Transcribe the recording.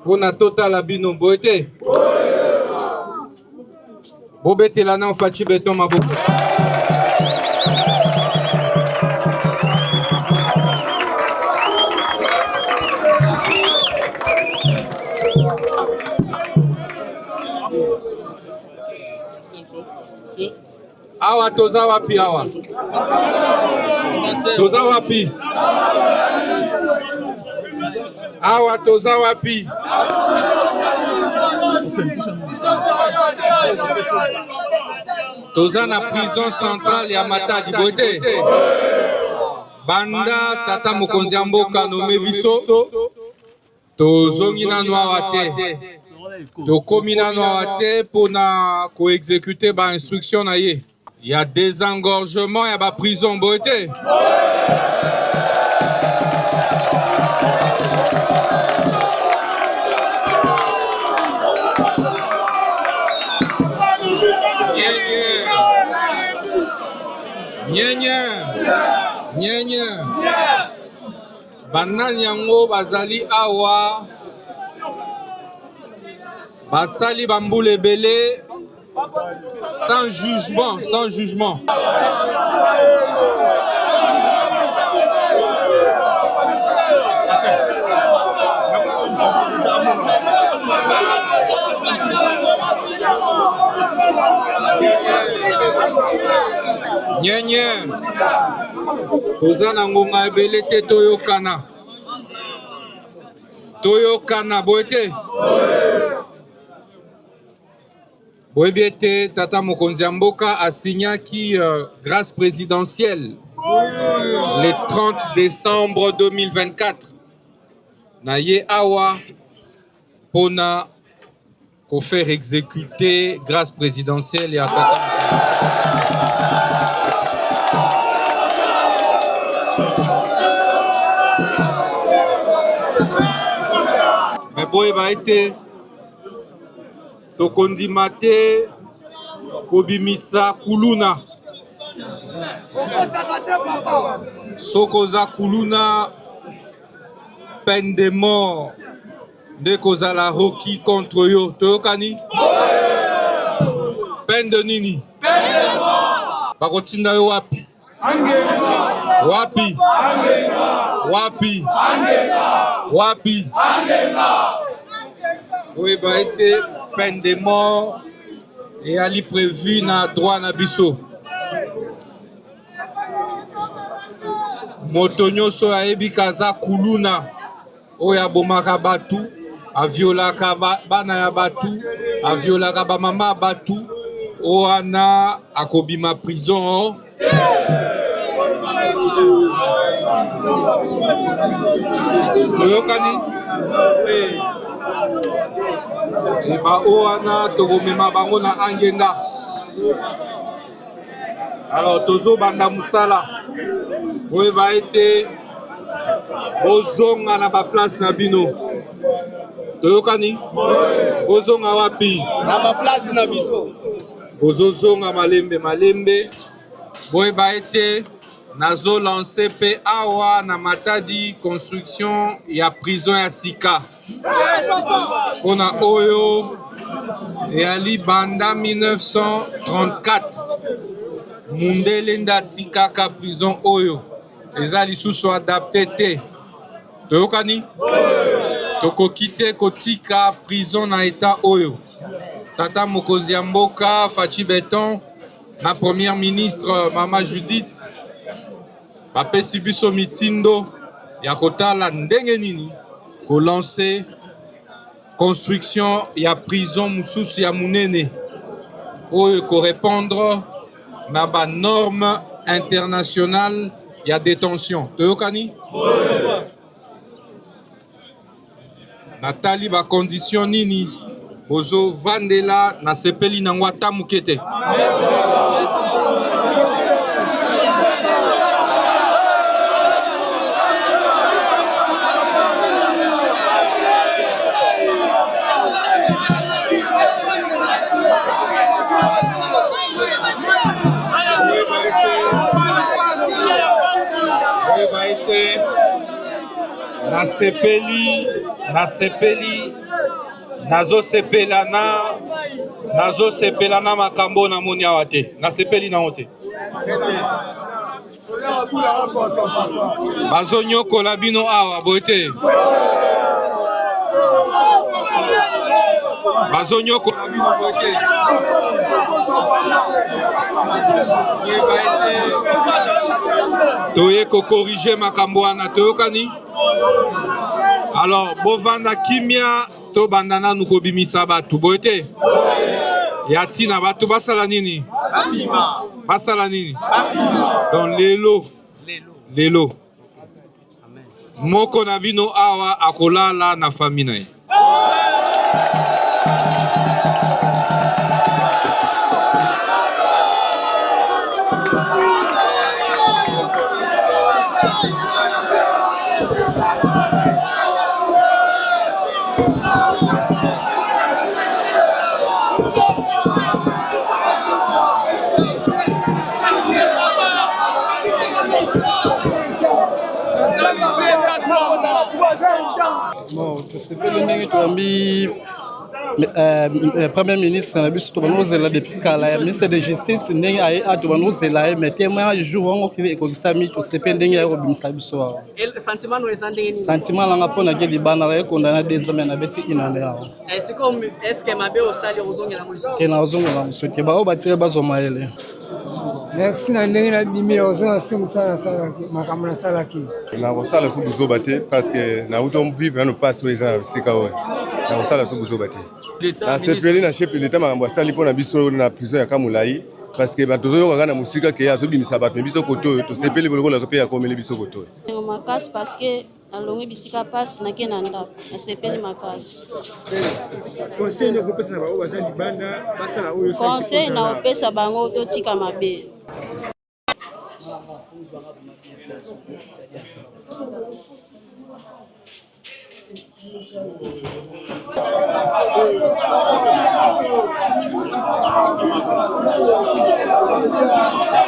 Pona total abino boete. Bobete lana on fachi beton maboko. Awa toza wapi awa? Toza wapi? Awa toza wapi? Toza na prison centrale ya Matadi bote. Banda tata mokonzi ya mboka nome biso. Tozongi nanu awa te. Tokomi nanu awa te pona ko exécuter ba instruction na ye. Il y a désengorgement, il y a ba prison bote. Nyenye banani yango bazali awa basali bambule belé sans jugement. Nyenye toza na ngonga ebele te toyokana boete boyebi ete tata mokonzi ya mboka asignaki grâce présidentielle le 30 décembre 2024 na ye awa pona ko faire exécuter grâce présidentielle ya tata mais boyeba ete tokondima te kobimisa kuluna sokoza kuluna peine de mort nde kozala hoki contre yo toyokani peine de nini bakotinda yo wapi oyeba ete peine de mort eyali prévu na droit na biso moto nyonso ayebi kaza kuluna oyo abomaka batu aviolaka bana ya batu aviolaka bamama ya batu owana akobima prison toyokani eba owana tokomema bango na angenga alors tozobanda musala oyeba ete bozonga na baplace na bino toyokani bozonga wapi na baplace na biso bozozonga malembe boyeba ete nazo lancé pe awa na Matadi construction ya prison ya sika pona oyo eyali banda 1934 mundele ndati kaka prison oyo eza lisusu adapté te toyokani tokoki te kotika prison na eta oyo tata mokonzi ya mboka Fachi Beton na première ministre mama Judith bapesi biso mitindo ya kotala ndenge nini kolancer construction ya prison mususu ya munene oyo korépondre na ba norme internationale ya détention toyokani natali ba condition nini bozo vandela na sepeli nango ata moke te na nazo sepelana makambo na moni awa te nasepeli na ote bazonyokola bino awa bote bazonyokola bino bote toye ko corriger makambo wana toyokani alors bovanda kimia to bandana nukobimisa batu bote yatina batu basala nini basala nini donc lelo moko na bino awa akolala na famille na ye Bon, c'est pas le mérite Premier ministre na biso tobanozela depuis kala ministre de justice ndenge a tobanozela mais témoin jour on qui ekokisami to sepe ndenge ya kobimisa biso wa sentiment no ezandenge ni sentiment langa pona ke libana ya kondana des hommes na beti inane ya est-ce que mabe osali ozongela ngoliso ke na ozongela musoke ba o batire bazoma ele merci na ndenge na bimi ozonga simu sala makambo na salaki na kosala so buzoba te parce que na uto vivre na passe oyo sika oyo na kosala so buzoba te na sepeli na chef l'état makambo asali mpona biso na prison ya Kamulai parce que bato oyoka na musika ke azobimisa bato biso koto oyo tosepeli lokola mpe akomeli biso koto oyo makasi parce que alongi bisika pasi nake na ndako nasepeli makasi conseil na opesa bango totika mabe Thank you.